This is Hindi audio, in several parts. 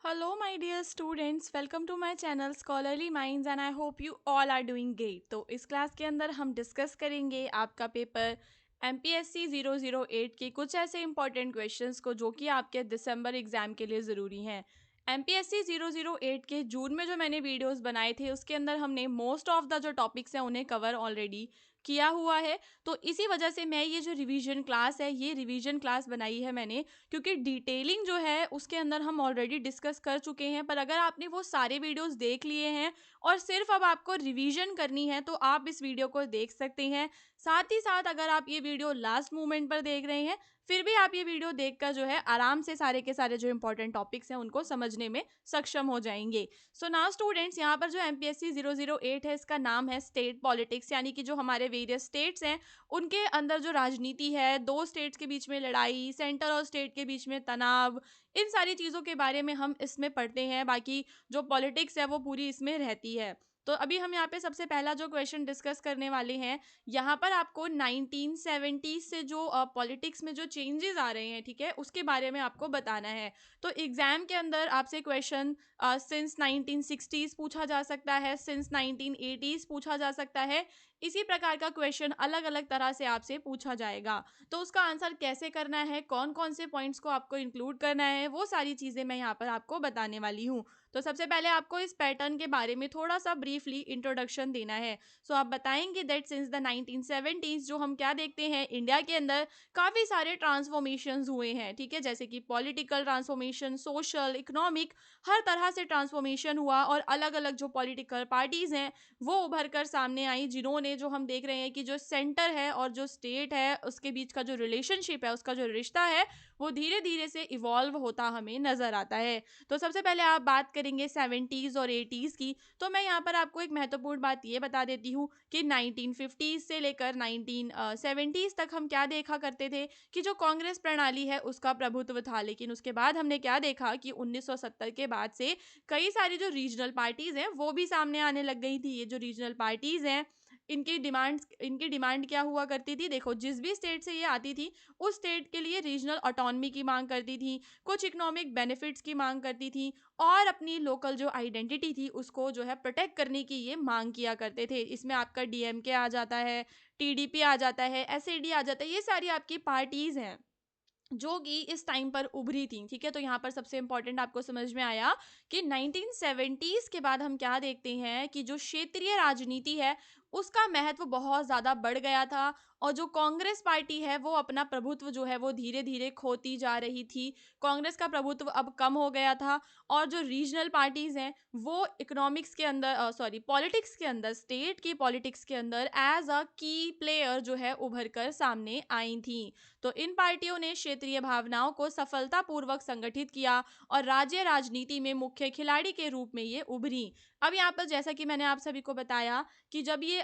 Hello, my dear students. Welcome to my channel Scholarly Minds and I hope you all are doing great. तो इस क्लास के अंदर हम डिस्कस करेंगे आपका पेपर MPSC 008 के कुछ ऐसे इंपॉर्टेंट क्वेश्चंस को जो कि आपके दिसंबर एग्जाम के लिए ज़रूरी हैं। MPSC 008 के जून में जो मैंने वीडियोस बनाए थे उसके अंदर हमने मोस्ट ऑफ द जो टॉपिक्स हैं उन्हें कवर ऑलरेडी किया हुआ है। तो इसी वजह से मैं ये जो रिवीजन क्लास है ये रिवीजन क्लास बनाई है मैंने, क्योंकि डिटेलिंग जो है उसके अंदर हम ऑलरेडी डिस्कस कर चुके हैं। पर अगर आपने वो सारे वीडियोस देख लिए हैं और सिर्फ अब आपको रिवीजन करनी है तो आप इस वीडियो को देख सकते हैं। साथ ही साथ अगर आप ये वीडियो लास्ट मोमेंट पर देख रहे हैं फिर भी आप ये वीडियो देखकर जो है आराम से सारे के सारे जो इंपॉर्टेंट टॉपिक्स हैं उनको समझने में सक्षम हो जाएंगे। सो नाउ स्टूडेंट्स, यहाँ पर जो MPSC 008 है इसका नाम है स्टेट पॉलिटिक्स, यानी कि जो हमारे वेरियस स्टेट्स हैं उनके अंदर जो राजनीति है, दो स्टेट्स के बीच में लड़ाई, सेंटर और स्टेट के बीच में तनाव, इन सारी चीज़ों के बारे में हम इसमें पढ़ते हैं। बाकी जो पॉलिटिक्स है वो पूरी इसमें रहती है। तो अभी हम यहाँ पे सबसे पहला जो क्वेश्चन डिस्कस करने वाले हैं, यहाँ पर आपको 1970 से जो पॉलिटिक्स में जो चेंजेस आ रहे हैं, ठीक है, उसके बारे में आपको बताना है। तो एग्जाम के अंदर आपसे क्वेश्चन सिंस 1960s पूछा जा सकता है, सिंस 1980s पूछा जा सकता है। इसी प्रकार का क्वेश्चन अलग अलग तरह से आपसे पूछा जाएगा। तो उसका आंसर कैसे करना है, कौन कौन से पॉइंट्स को आपको इंक्लूड करना है, वो सारी चीज़ें मैं यहाँ पर आपको बताने वाली हूँ। तो सबसे पहले आपको इस पैटर्न के बारे में थोड़ा सा ब्रीफली इंट्रोडक्शन देना है। सो आप बताएंगे दैट सिंस द 1970s जो हम क्या देखते हैं, इंडिया के अंदर काफ़ी सारे ट्रांसफॉर्मेशंस हुए हैं, ठीक है, जैसे कि पॉलिटिकल ट्रांसफॉर्मेशन, सोशल, इकोनॉमिक, हर तरह से ट्रांसफॉर्मेशन हुआ और अलग अलग जो पॉलिटिकल पार्टीज़ हैं वो उभर कर सामने आई, जिन्होंने, जो हम देख रहे हैं कि जो सेंटर है और जो स्टेट है उसके बीच का जो रिलेशनशिप है, उसका जो रिश्ता है, वो धीरे धीरे से इवॉल्व होता हमें नज़र आता है। तो सबसे पहले आप बात करेंगे 70s और 80s की। तो मैं यहाँ पर आपको एक महत्वपूर्ण बात ये बता देती हूँ कि 1950s से लेकर 1970s तक हम क्या देखा करते थे कि जो कांग्रेस प्रणाली है उसका प्रभुत्व था। लेकिन उसके बाद हमने क्या देखा कि 1970 के बाद से कई सारी जो रीजनल पार्टीज हैं वो भी सामने आने लग गई थी। ये जो रीजनल पार्टीज हैं, इनकी डिमांड क्या हुआ करती थी, देखो, जिस भी स्टेट से ये आती थी उस स्टेट के लिए रीजनल ऑटोनॉमी की मांग करती थी, कुछ इकोनॉमिक बेनिफिट्स की मांग करती थी और अपनी लोकल जो आइडेंटिटी थी उसको जो है प्रोटेक्ट करने की ये मांग किया करते थे। इसमें आपका DMK आ जाता है, TDP आ जाता है, SAD आ जाता है, ये सारी आपकी पार्टीज हैं जो कि इस टाइम पर उभरी थी, ठीक है। तो यहाँ पर सबसे इंपॉर्टेंट आपको समझ में आया कि 1970s के बाद हम क्या देखते हैं कि जो क्षेत्रीय राजनीति है उसका महत्व बहुत ज़्यादा बढ़ गया था और जो कांग्रेस पार्टी है वो अपना प्रभुत्व जो है वो धीरे धीरे खोती जा रही थी। कांग्रेस का प्रभुत्व अब कम हो गया था और जो रीजनल पार्टीज हैं वो इकोनॉमिक्स के अंदर, सॉरी, पॉलिटिक्स के अंदर, स्टेट की पॉलिटिक्स के अंदर एज अ की प्लेयर जो है उभर कर सामने आई थी। तो इन पार्टियों ने क्षेत्रीय भावनाओं को सफलतापूर्वक संगठित किया और राज्य राजनीति में मुख्य खिलाड़ी के रूप में ये उभरी। अब यहाँ पर जैसा कि मैंने आप सभी को बताया कि जब ये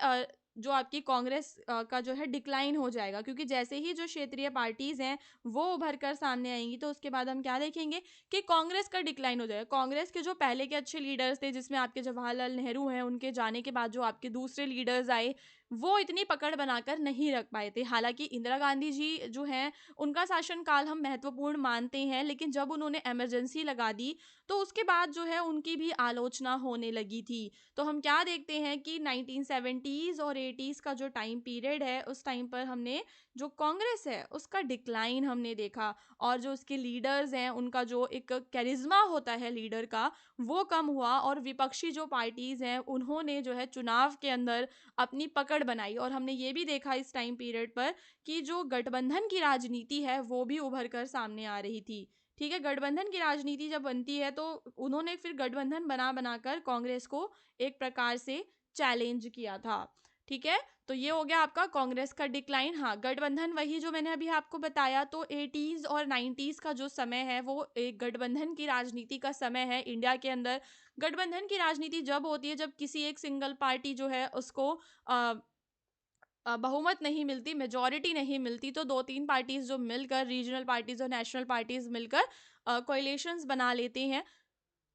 जो आपकी कांग्रेस का जो है डिक्लाइन हो जाएगा, क्योंकि जैसे ही जो क्षेत्रीय पार्टीज हैं वो उभर कर सामने आएंगी तो उसके बाद हम क्या देखेंगे कि कांग्रेस का डिक्लाइन हो जाएगा। कांग्रेस के जो पहले के अच्छे लीडर्स थे, जिसमें आपके जवाहरलाल नेहरू हैं, उनके जाने के बाद जो आपके दूसरे लीडर्स आए वो इतनी पकड़ बनाकर नहीं रख पाए थे। हालांकि इंदिरा गांधी जी जो हैं उनका शासनकाल हम महत्वपूर्ण मानते हैं, लेकिन जब उन्होंने इमरजेंसी लगा दी तो उसके बाद जो है उनकी भी आलोचना होने लगी थी। तो हम क्या देखते हैं कि 1970s और 80s का जो टाइम पीरियड है उस टाइम पर हमने जो कांग्रेस है उसका डिक्लाइन हमने देखा और जो उसके लीडर्स हैं उनका जो एक कैरिज्मा होता है लीडर का वो कम हुआ और विपक्षी जो पार्टीज हैं उन्होंने जो है चुनाव के अंदर अपनी पकड़ बनाई। और हमने ये भी देखा इस टाइम पीरियड पर कि जो गठबंधन की राजनीति है वो भी उभर कर सामने आ रही थी, ठीक है। गठबंधन की राजनीति जब बनती है तो उन्होंने फिर गठबंधन बना बनाकर कांग्रेस को एक प्रकार से चैलेंज किया था, ठीक है। तो ये हो गया आपका कांग्रेस का डिक्लाइन। हाँ, गठबंधन वही जो मैंने अभी आपको बताया। तो 80s और 90s का जो समय है वो एक गठबंधन की राजनीति का समय है इंडिया के अंदर। गठबंधन की राजनीति जब होती है जब किसी एक सिंगल पार्टी जो है उसको बहुमत नहीं मिलती, मेजॉरिटी नहीं मिलती, तो दो तीन पार्टीज जो मिलकर, रीजनल पार्टीज और नेशनल पार्टीज मिलकर कोalitions बना लेते हैं।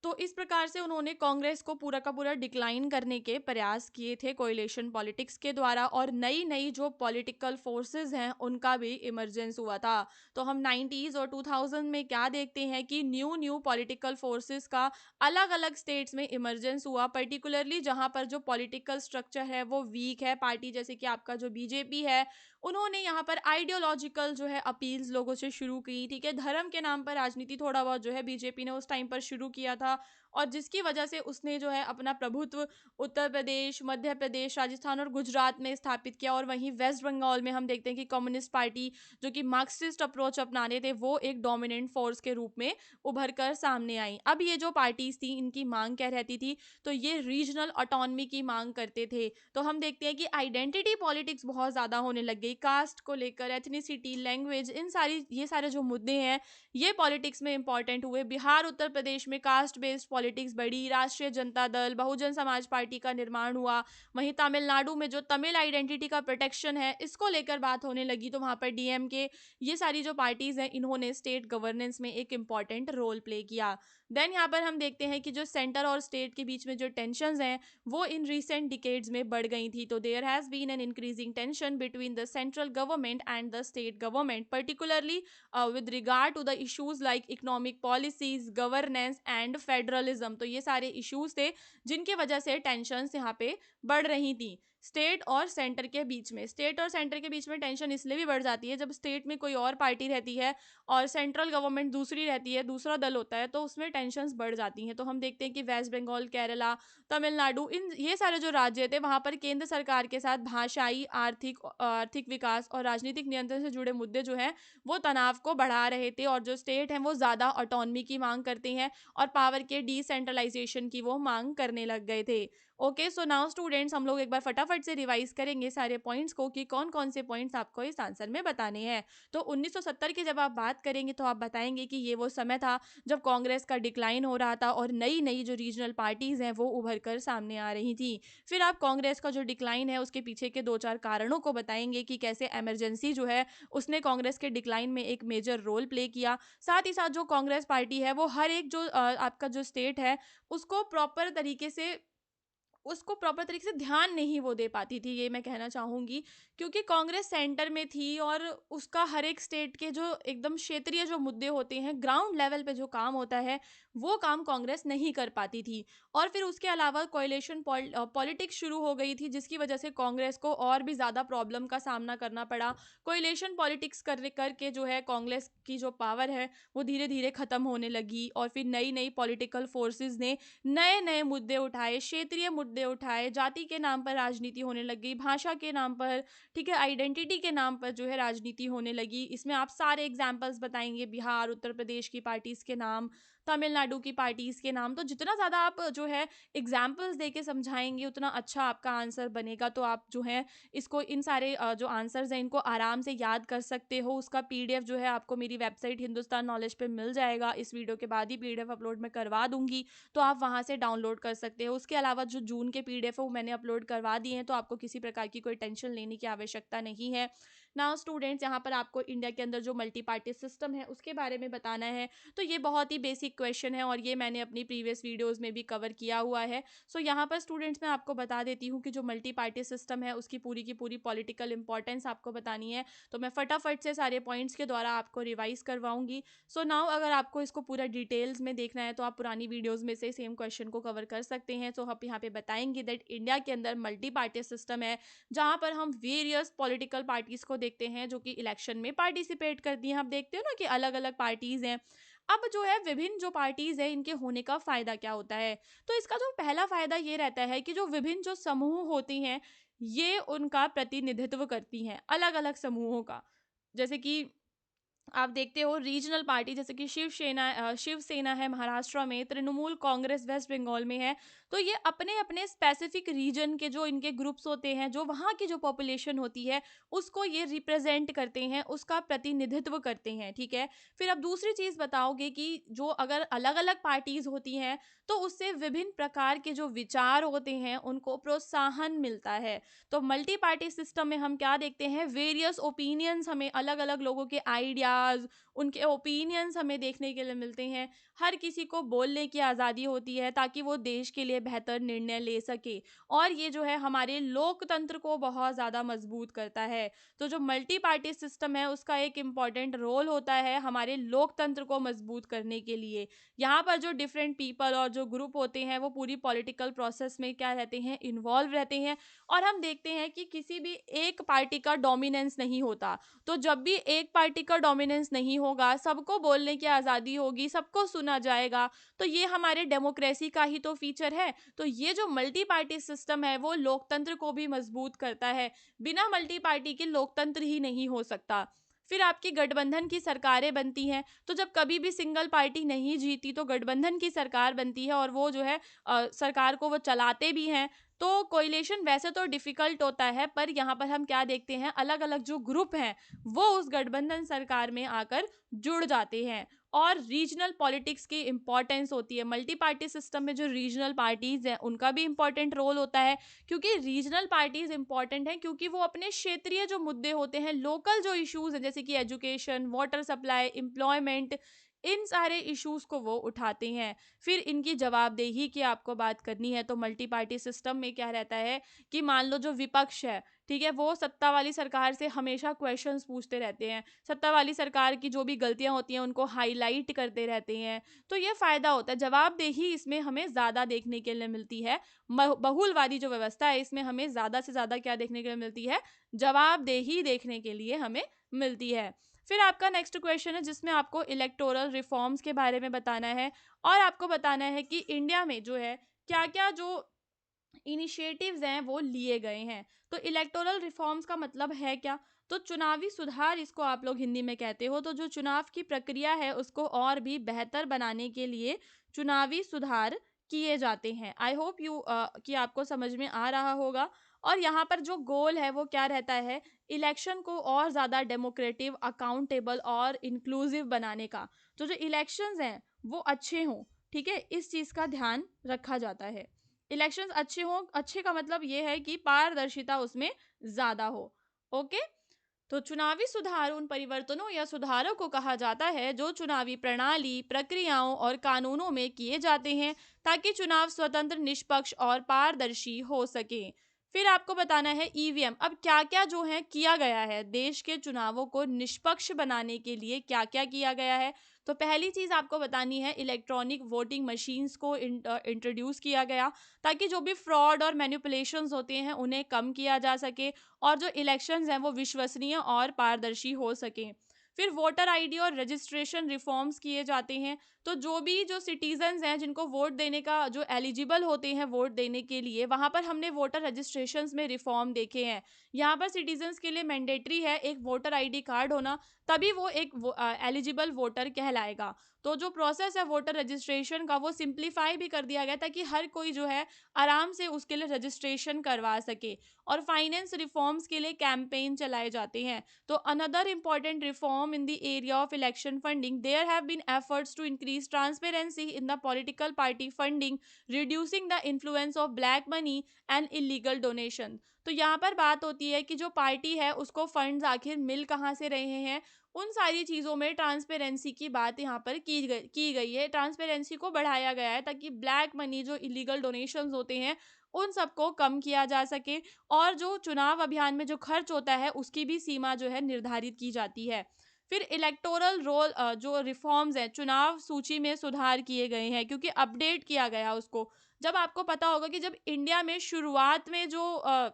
तो इस प्रकार से उन्होंने कांग्रेस को पूरा का पूरा डिक्लाइन करने के प्रयास किए थे कोएलिशन पॉलिटिक्स के द्वारा, और नई नई जो पॉलिटिकल फोर्सेस हैं उनका भी इमर्जेंस हुआ था। तो हम 90s और 2000 में क्या देखते हैं कि न्यू न्यू पॉलिटिकल फोर्सेस का अलग अलग स्टेट्स में इमर्जेंस हुआ, पर्टिकुलरली जहां पर जो पॉलिटिकल स्ट्रक्चर है वो वीक है। पार्टी जैसे कि आपका जो बीजेपी है, उन्होंने यहाँ पर आइडियोलॉजिकल जो है अपील्स लोगों से शुरू की, ठीक है, धर्म के नाम पर राजनीति थोड़ा बहुत जो है बीजेपी ने उस टाइम पर शुरू किया था, और जिसकी वजह से उसने जो है अपना प्रभुत्व उत्तर प्रदेश, मध्य प्रदेश, राजस्थान और गुजरात में स्थापित किया। और वहीं वेस्ट बंगाल में हम देखते हैं कि कम्युनिस्ट पार्टी जो कि मार्क्सिस्ट अप्रोच अपनाने थे, वो एक डोमिनेंट फोर्स के रूप में उभर कर सामने आई। अब ये जो पार्टीज थी, इनकी मांग क्या रहती थी, तो ये रीजनल ऑटोनॉमी की मांग करते थे। तो हम देखते हैं कि आइडेंटिटी पॉलिटिक्स बहुत ज्यादा होने लग गई, कास्ट को लेकर, एथनिसिटी, लैंग्वेज, इन सारी ये सारे जो मुद्दे हैं ये पॉलिटिक्स में इंपॉर्टेंट हुए। बिहार, उत्तर प्रदेश में कास्ट बेस्ड पॉलिटिक्स बढ़ी, राष्ट्रीय जनता दल, बहुजन समाज पार्टी का निर्माण हुआ। वहीं तमिलनाडु में जो तमिल आइडेंटिटी का प्रोटेक्शन है, इसको लेकर बात होने लगी, तो वहां पर डीएमके, ये सारी जो पार्टीज हैं, इन्होंने स्टेट गवर्नेंस में एक इंपॉर्टेंट रोल प्ले किया। देन यहाँ पर हम देखते हैं कि जो सेंटर और स्टेट के बीच में जो टेंशंस हैं, वो इन रिसेंट डिकेड्स में बढ़ गई थी। तो there has been an increasing tension between the central government and the state government, particularly with regard to the issues like economic policies, governance and federalism। तो ये सारे इश्यूज थे जिनके वजह से टेंशन्स यहाँ पे बढ़ रही थी स्टेट और सेंटर के बीच में। स्टेट और सेंटर के बीच में टेंशन इसलिए भी बढ़ जाती है जब स्टेट में कोई और पार्टी रहती है और सेंट्रल गवर्नमेंट दूसरी रहती है, दूसरा दल होता है, तो उसमें टेंशन्स बढ़ जाती हैं। तो हम देखते हैं कि वेस्ट बंगाल, केरला, तमिलनाडु, इन ये सारे जो राज्य थे, वहां पर केंद्र सरकार के साथ भाषाई, आर्थिक विकास और राजनीतिक नियंत्रण से जुड़े मुद्दे जो है वो तनाव को बढ़ा रहे थे, और जो स्टेट हैं वो ज़्यादा ऑटोनॉमी की मांग करते हैं और पावर के डिसेंट्रलाइजेशन की वो मांग करने लग गए थे। ओके, सो नाउ स्टूडेंट्स, हम लोग एक बार फटाफट से रिवाइज करेंगे सारे पॉइंट्स को कि कौन कौन से पॉइंट्स आपको इस आंसर में बताने हैं। तो 1970 की जब आप बात करेंगे तो आप बताएंगे कि ये वो समय था जब कांग्रेस का डिक्लाइन हो रहा था और नई नई जो रीजनल पार्टीज हैं वो उभर कर सामने आ रही थी। फिर आप कांग्रेस का जो डिक्लाइन है उसके पीछे के दो चार कारणों को बताएंगे कि कैसे इमरजेंसी जो है उसने कांग्रेस के डिक्लाइन में एक मेजर रोल प्ले किया। साथ ही साथ जो कांग्रेस पार्टी है वो हर एक जो आपका जो स्टेट है उसको प्रॉपर तरीके से ध्यान नहीं वो दे पाती थी, ये मैं कहना चाहूँगी, क्योंकि कांग्रेस सेंटर में थी और उसका हर एक स्टेट के जो एकदम क्षेत्रीय जो मुद्दे होते हैं, ग्राउंड लेवल पे जो काम होता है, वो काम कांग्रेस नहीं कर पाती थी। और फिर उसके अलावा कोएलिशन पॉलिटिक्स शुरू हो गई थी, जिसकी वजह से कांग्रेस को और भी ज़्यादा प्रॉब्लम का सामना करना पड़ा। कोएलिशन पॉलिटिक्स करके जो है कांग्रेस की जो पावर है वो धीरे धीरे ख़त्म होने लगी, और फिर नई नई पॉलिटिकल फोर्सेस ने नए नए मुद्दे उठाए, क्षेत्रीय मुद्दे उठाए, जाति के नाम पर राजनीति होने लगी, भाषा के नाम पर, ठीक है, आइडेंटिटी के नाम पर जो है राजनीति होने लगी। इसमें आप सारे एग्जाम्पल्स बताएंगे, बिहार, उत्तर प्रदेश की पार्टीज के नाम, तमिलनाडु की पार्टीज के नाम। तो जितना ज़्यादा आप जो है एग्जाम्पल्स दे के समझाएंगे उतना अच्छा आपका आंसर बनेगा। तो आप जो है इसको, इन सारे जो आंसर्स हैं, इनको आराम से याद कर सकते हो। उसका पीडीएफ जो है आपको मेरी वेबसाइट हिंदुस्तान नॉलेज पे मिल जाएगा, इस वीडियो के बाद ही पीडीएफ अपलोड मैं करवा दूंगी, तो आप वहाँ से डाउनलोड कर सकते हो। उसके अलावा जो जून के पीडीएफ है वो मैंने अपलोड करवा दिए हैं, तो आपको किसी प्रकार की कोई टेंशन लेने की आवश्यकता नहीं है। नाउ स्टूडेंट्स, यहाँ पर आपको इंडिया के अंदर जो मल्टी पार्टी सिस्टम है उसके बारे में बताना है। तो ये बहुत ही बेसिक क्वेश्चन है और ये मैंने अपनी प्रीवियस वीडियोज़ में भी कवर किया हुआ है। सो यहाँ पर स्टूडेंट्स मैं आपको बता देती हूँ कि जो मल्टी पार्टी सिस्टम है उसकी पूरी की पूरी पॉलिटिकल इंपॉर्टेंस आपको बतानी है। तो मैं फटाफट से सारे पॉइंट्स के द्वारा आपको रिवाइज करवाऊंगी। सो नाउ अगर आपको इसको पूरा डिटेल्स में देखना है तो आप पुरानी वीडियोस में से सेम क्वेश्चन को कवर कर सकते हैं। सो हम यहाँ पे बताएंगे दैट इंडिया के अंदर मल्टी पार्टी सिस्टम है, जहाँ पर हम वेरियस पॉलिटिकल पार्टीज को देखते हैं जो कि इलेक्शन में पार्टिसिपेट करती हैं। आप देखते हो ना कि अलग अलग पार्टीज हैं। अब जो है विभिन्न जो पार्टीज है, इनके होने का फायदा क्या होता है, तो इसका जो पहला फायदा ये रहता है कि जो विभिन्न जो समूह होती हैं, ये उनका प्रतिनिधित्व करती हैं अलग अलग समूहों का। जैसे कि आप देखते हो रीजनल पार्टी जैसे कि शिवसेना है महाराष्ट्र में, तृणमूल कांग्रेस वेस्ट बंगाल में है। तो ये अपने अपने स्पेसिफिक रीजन के जो इनके ग्रुप्स होते हैं, जो वहाँ की जो पॉपुलेशन होती है, उसको ये रिप्रेजेंट करते हैं, उसका प्रतिनिधित्व करते हैं, ठीक है। फिर अब दूसरी चीज़ बताओगे कि जो अगर अलग अलग पार्टीज होती हैं तो उससे विभिन्न प्रकार के जो विचार होते हैं उनको प्रोत्साहन मिलता है। तो मल्टी पार्टी सिस्टम में हम क्या देखते हैं, वेरियस ओपिनियंस, हमें अलग अलग लोगों के आइडिया, आवाज़, उनके ओपिनियंस हमें देखने के लिए मिलते हैं। हर किसी को बोलने की आज़ादी होती है ताकि वो देश के लिए बेहतर निर्णय ले सके, और ये जो है हमारे लोकतंत्र को बहुत ज़्यादा मजबूत करता है। तो जो मल्टी पार्टी सिस्टम है उसका एक इम्पॉर्टेंट रोल होता है हमारे लोकतंत्र को मजबूत करने के लिए। यहाँ पर जो डिफरेंट पीपल और जो ग्रुप होते हैं वो पूरी पॉलिटिकल प्रोसेस में क्या रहते हैं, इन्वॉल्व रहते हैं, और हम देखते हैं कि किसी भी एक पार्टी का डोमिनेंस नहीं होता। तो जब भी एक पार्टी का डोमिनेंस नहीं होगा, सबको बोलने की आज़ादी होगी, सबको सुना जाएगा, तो ये हमारे डेमोक्रेसी का ही तो फीचर है। तो ये जो मल्टी पार्टी सिस्टम है वो लोकतंत्र को भी मजबूत करता है। बिना मल्टी पार्टी के लोकतंत्र ही नहीं हो सकता। फिर आपकी गठबंधन की सरकारें बनती हैं, तो जब कभी भी सिंगल पार्टी नहीं जीती तो गठबंधन की सरकार बनती है, और वो जो है सरकार को वो चलाते भी हैं। तो कोइलेशन वैसे तो डिफिकल्ट होता है, पर यहाँ पर हम क्या देखते हैं, अलग अलग जो ग्रुप हैं वो उस गठबंधन सरकार में आकर जुड़ जाते हैं। और रीजनल पॉलिटिक्स की इंपॉर्टेंस होती है मल्टी पार्टी सिस्टम में। जो रीजनल पार्टीज हैं उनका भी इंपॉर्टेंट रोल होता है, क्योंकि रीजनल पार्टीज इंपॉर्टेंट हैं क्योंकि वो अपने क्षेत्रीय जो मुद्दे होते हैं, लोकल जो इश्यूज हैं, जैसे कि एजुकेशन, वाटर सप्लाई, एम्प्लॉयमेंट, इन सारे इश्यूज को वो उठाते हैं। फिर इनकी जवाबदेही की आपको बात करनी है तो मल्टी पार्टी सिस्टम में क्या रहता है कि मान लो जो विपक्ष है, ठीक है, वो सत्ता वाली सरकार से हमेशा क्वेश्चंस पूछते रहते हैं, सत्ता वाली सरकार की जो भी गलतियां होती हैं उनको हाईलाइट करते रहते हैं। तो ये फायदा होता है, जवाबदेही इसमें हमें ज्यादा देखने के लिए मिलती है। बहुलवादी जो व्यवस्था है इसमें हमें ज्यादा से ज्यादा क्या देखने के लिए मिलती है, जवाबदेही देखने के लिए हमें मिलती है। फिर आपका नेक्स्ट क्वेश्चन है जिसमें आपको इलेक्टोरल रिफॉर्म्स के बारे में बताना है, और आपको बताना है कि इंडिया में जो है क्या क्या जो इनिशिएटिव्स हैं वो लिए गए हैं। तो इलेक्टोरल रिफॉर्म्स का मतलब है क्या? तो चुनावी सुधार इसको आप लोग हिंदी में कहते हो। तो जो चुनाव की प्रक्रिया है उसको और भी बेहतर बनाने के लिए चुनावी सुधार किए जाते हैं। आई होप यू कि आपको समझ में आ रहा होगा। और यहाँ पर जो गोल है वो क्या रहता है, इलेक्शन को और ज़्यादा डेमोक्रेटिव, अकाउंटेबल और इंक्लूसिव बनाने का। तो जो इलेक्शंस हैं वो अच्छे हों, ठीक है, इस चीज़ का ध्यान रखा जाता है। इलेक्शंस अच्छे हों, अच्छे का मतलब ये है कि पारदर्शिता उसमें ज़्यादा हो। ओके। तो चुनावी सुधार उन परिवर्तनों या सुधारों को कहा जाता है जो चुनावी प्रणाली, प्रक्रियाओं और कानूनों में किए जाते हैं ताकि चुनाव स्वतंत्र, निष्पक्ष और पारदर्शी हो सके। फिर आपको बताना है ईवीएम। अब क्या क्या जो है किया गया है देश के चुनावों को निष्पक्ष बनाने के लिए, क्या क्या किया गया है। तो पहली चीज़ आपको बतानी है, इलेक्ट्रॉनिक वोटिंग मशीन्स को इंट्रोड्यूस किया गया ताकि जो भी फ्रॉड और मैनिपुलेशंस होते हैं उन्हें कम किया जा सके, और जो इलेक्शंस हैं वो विश्वसनीय और पारदर्शी हो सकें। फिर वोटर आईडी और रजिस्ट्रेशन रिफॉर्म्स किए जाते हैं। तो जो भी जो सिटीजन्स हैं जिनको वोट देने का, जो एलिजिबल होते हैं वोट देने के लिए, वहाँ पर हमने वोटर रजिस्ट्रेशंस में रिफॉर्म देखे हैं। यहाँ पर सिटीजन्स के लिए मैंडेटरी है एक वोटर आईडी कार्ड होना, तभी वो एक एलिजिबल वोटर कहलाएगा। तो जो प्रोसेस है वोटर रजिस्ट्रेशन का वो सिंप्लीफाई भी कर दिया गया ताकि हर कोई जो है आराम से उसके लिए रजिस्ट्रेशन करवा सके। और फाइनेंस रिफॉर्म्स के लिए कैंपेन चलाए जाते हैं। तो another important reform in the area of election funding, there have been efforts to increase transparency in the political party funding, reducing the influence of black money and illegal donation. तो यहाँ पर बात होती है कि जो पार्टी है उसको फंड्स आखिर मिल कहाँ से रहे हैं, उन सारी चीज़ों में ट्रांसपेरेंसी की बात यहाँ पर की गई है। ट्रांसपेरेंसी को बढ़ाया गया है ताकि ब्लैक मनी, जो इलीगल डोनेशंस होते हैं, उन सबको कम किया जा सके, और जो चुनाव अभियान में जो खर्च होता है उसकी भी सीमा जो है निर्धारित की जाती है। फिर इलेक्टोरल रोल, जो रिफॉर्म्स हैं, चुनाव सूची में सुधार किए गए हैं क्योंकि अपडेट किया गया उसको। जब आपको पता होगा कि जब इंडिया में शुरुआत में जो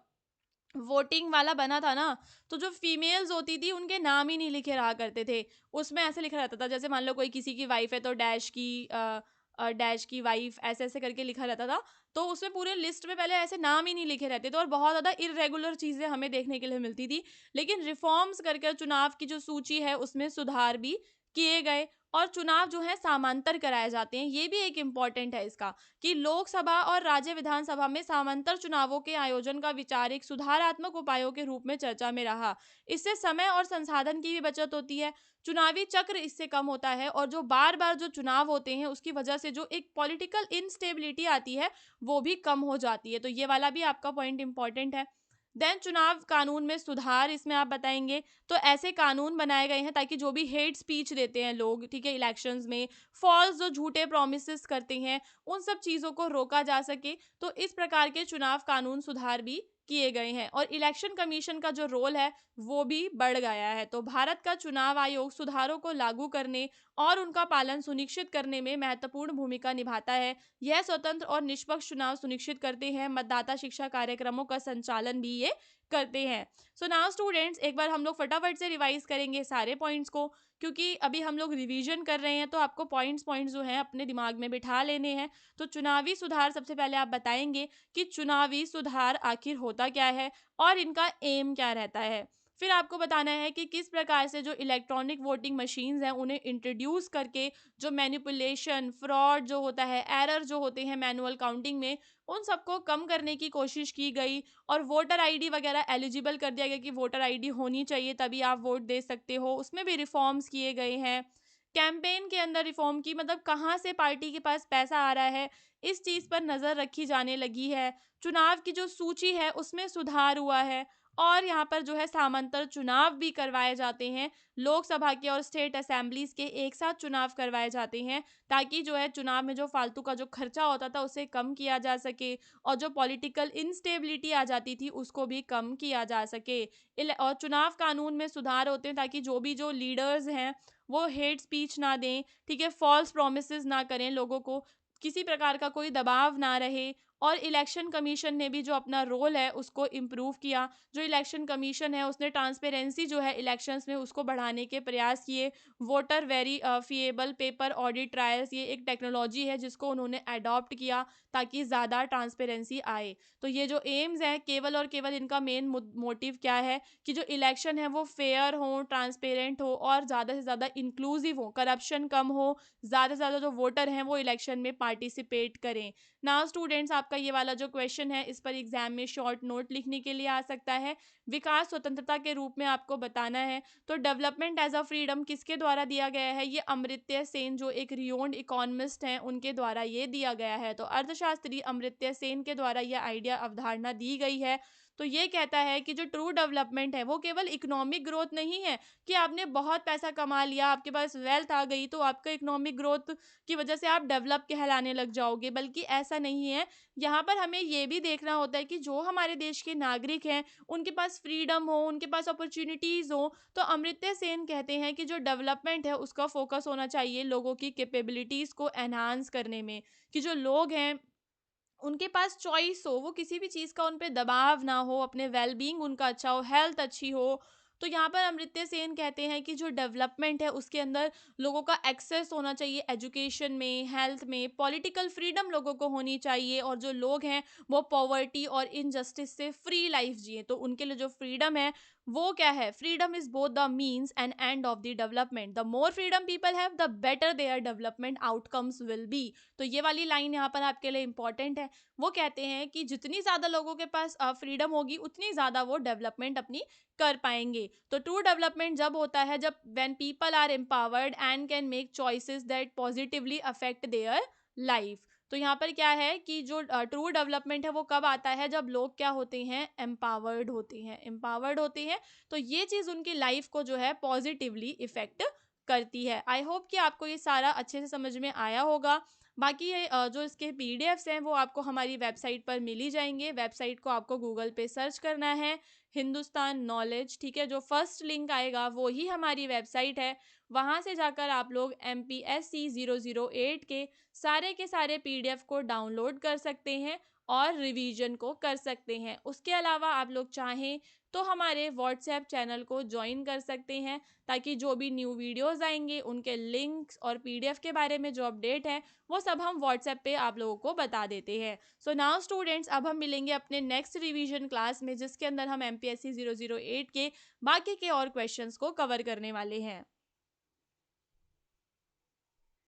वोटिंग वाला बना था ना, तो जो फीमेल्स होती थी उनके नाम ही नहीं लिखे रहा करते थे। उसमें ऐसे लिखा रहता था, जैसे मान लो कोई किसी की वाइफ है तो डैश की वाइफ, ऐसे ऐसे करके लिखा रहता था। तो उसमें पूरे लिस्ट में पहले ऐसे नाम ही नहीं लिखे रहते थे और बहुत ज़्यादा इरेगुलर चीज़ें हमें देखने के लिए मिलती थी। लेकिन रिफॉर्म्स करके चुनाव की जो सूची है उसमें सुधार भी किए गए, और चुनाव जो है समांतर कराए जाते हैं। ये भी एक इम्पॉर्टेंट है इसका, कि लोकसभा और राज्य विधानसभा में समांतर चुनावों के आयोजन का विचार एक सुधारात्मक उपायों के रूप में चर्चा में रहा। इससे समय और संसाधन की भी बचत होती है, चुनावी चक्र इससे कम होता है, और जो बार बार जो चुनाव होते हैं उसकी वजह से जो एक पॉलिटिकल इंस्टेबिलिटी आती है वो भी कम हो जाती है। तो ये वाला भी आपका पॉइंट इंपॉर्टेंट है। देन चुनाव कानून में सुधार, इसमें आप बताएंगे तो ऐसे कानून बनाए गए हैं ताकि जो भी हेट स्पीच देते हैं लोग, ठीक है, इलेक्शंस में फॉल्स जो झूठे प्रोमिस करते हैं, उन सब चीज़ों को रोका जा सके। तो इस प्रकार के चुनाव कानून सुधार भी किए गए हैं और इलेक्शन कमीशन का जो रोल है वो भी बढ़ गया है। तो भारत का चुनाव आयोग सुधारों को लागू करने और उनका पालन सुनिश्चित करने में महत्वपूर्ण भूमिका निभाता है। यह स्वतंत्र और निष्पक्ष चुनाव सुनिश्चित करते हैं। मतदाता शिक्षा कार्यक्रमों का संचालन भी ये करते हैं। सो नाउ स्टूडेंट्स, एक बार हम लोग फटाफट से रिवाइज करेंगे सारे पॉइंट्स को, क्योंकि अभी हम लोग रिवीजन कर रहे हैं तो आपको पॉइंट्स पॉइंट्स जो हैं अपने दिमाग में बिठा लेने हैं। तो चुनावी सुधार, सबसे पहले आप बताएंगे कि चुनावी सुधार आखिर होता क्या है और इनका एम क्या रहता है। फिर आपको बताना है कि किस प्रकार से जो इलेक्ट्रॉनिक वोटिंग मशीन्स हैं उन्हें इंट्रोड्यूस करके जो मैनिपुलेशन, फ्रॉड जो होता है, एरर जो होते हैं मैनुअल काउंटिंग में, उन सबको कम करने की कोशिश की गई और वोटर आईडी वगैरह एलिजिबल कर दिया गया कि वोटर आईडी होनी चाहिए तभी आप वोट दे सकते हो। उसमें भी रिफॉर्म्स किए गए हैं। कैंपेन के अंदर रिफॉर्म की, मतलब कहाँ से पार्टी के पास पैसा आ रहा है, इस चीज़ पर नज़र रखी जाने लगी है। चुनाव की जो सूची है उसमें सुधार हुआ है और यहाँ पर जो है समांतर चुनाव भी करवाए जाते हैं। लोकसभा के और स्टेट असेंबलीज के एक साथ चुनाव करवाए जाते हैं ताकि जो है चुनाव में जो फालतू का जो खर्चा होता था उसे कम किया जा सके और जो पॉलिटिकल इंस्टेबिलिटी आ जाती थी उसको भी कम किया जा सके। और चुनाव कानून में सुधार होते हैं ताकि जो भी जो लीडर्स हैं वो हेट स्पीच ना दें, ठीक है, फॉल्स प्रोमिसेस ना करें, लोगों को किसी प्रकार का कोई दबाव ना रहे। और इलेक्शन कमीशन ने भी जो अपना रोल है उसको इम्प्रूव किया। जो इलेक्शन कमीशन है उसने ट्रांसपेरेंसी जो है इलेक्शंस में उसको बढ़ाने के प्रयास किए। Voter verifiable paper audit trials, ये एक टेक्नोलॉजी है जिसको उन्होंने अडॉप्ट किया ताकि ज़्यादा ट्रांसपेरेंसी आए। तो ये जो एम्स हैं, केवल और केवल इनका मेन मोटिव क्या है कि जो इलेक्शन है वो फेयर हो, ट्रांसपेरेंट हो और ज़्यादा से ज़्यादा इंक्लूसिव हो, करप्शन कम हो, ज़्यादा से ज़्यादा जो वोटर हैं वो इलेक्शन में पार्टिसिपेट करें। नाउ स्टूडेंट्स, आपका ये वाला जो क्वेश्चन है इस पर एग्जाम में शॉर्ट नोट लिखने के लिए आ सकता है। विकास स्वतंत्रता के रूप में आपको बताना है। तो डेवलपमेंट एज अ फ्रीडम किसके द्वारा दिया गया है? ये अमर्त्य सेन जो एक रियोन्ड इकोनॉमिस्ट हैं उनके द्वारा ये दिया गया है। तो अर्थशास्त्री अमर्त्य सेन के द्वारा यह आइडिया, अवधारणा दी गई है। तो ये कहता है कि जो ट्रू डेवलपमेंट है वो केवल इकोनॉमिक ग्रोथ नहीं है कि आपने बहुत पैसा कमा लिया, आपके पास वेल्थ आ गई तो आपका इकोनॉमिक ग्रोथ की वजह से आप डेवलप कहलाने लग जाओगे, बल्कि ऐसा नहीं है। यहाँ पर हमें ये भी देखना होता है कि जो हमारे देश के नागरिक हैं उनके पास फ्रीडम हो, उनके पास अपॉर्चुनिटीज़ हो। तो अमर्त्य सेन कहते हैं कि जो डेवलपमेंट है उसका फोकस होना चाहिए लोगों की कैपेबिलिटीज़ को एनहांस करने में, कि जो लोग हैं उनके पास चॉइस हो, वो किसी भी चीज़ का उन पे दबाव ना हो, अपने वेलबींग उनका अच्छा हो, हेल्थ अच्छी हो। तो यहाँ पर अमर्त्य सेन कहते हैं कि जो डेवलपमेंट है उसके अंदर लोगों का एक्सेस होना चाहिए एजुकेशन में, हेल्थ में, पॉलिटिकल फ्रीडम लोगों को होनी चाहिए और जो लोग हैं वो पॉवर्टी और इनजस्टिस से फ्री लाइफ जिए। तो उनके लिए जो फ्रीडम है वो क्या है? Freedom is both the means and end of the development. The more freedom people have the better their development outcomes will be. तो ये वाली लाइन यहाँ पर आपके लिए इंपॉर्टेंट है। वो कहते हैं कि जितनी ज़्यादा लोगों के पास फ्रीडम होगी उतनी ज़्यादा वो डेवलपमेंट अपनी कर पाएंगे। तो ट्रू डेवलपमेंट जब होता है जब when people are empowered and can make choices that positively affect their life. तो यहाँ पर क्या है कि जो ट्रू डेवलपमेंट है वो कब आता है? जब लोग क्या होते हैं? एम्पावर्ड होते हैं। एम्पावर्ड होते हैं तो ये चीज़ उनकी लाइफ को जो है पॉजिटिवली इफेक्ट करती है। आई होप कि आपको ये सारा अच्छे से समझ में आया होगा। बाकी ये जो इसके पीडीएफ्स हैं वो आपको हमारी वेबसाइट पर मिल ही जाएंगे। वेबसाइट को आपको गूगल पे सर्च करना है, हिंदुस्तान नॉलेज, ठीक है। जो फर्स्ट लिंक आएगा वो ही हमारी वेबसाइट है। वहाँ से जाकर आप लोग MPSC 008 के सारे पीडीएफ को डाउनलोड कर सकते हैं और रिवीजन को कर सकते हैं। उसके अलावा आप लोग चाहें तो हमारे व्हाट्सएप चैनल को ज्वाइन कर सकते हैं ताकि जो भी न्यू वीडियोस आएंगे उनके लिंक्स और पीडीएफ के बारे में जो अपडेट है वो सब हम व्हाट्सएप पे आप लोगों को बता देते हैं। सो नाउ स्टूडेंट्स, अब हम मिलेंगे अपने नेक्स्ट रिवीजन क्लास में जिसके अंदर हम MPSC 008 के बाकी के और क्वेश्चंस को कवर करने वाले हैं।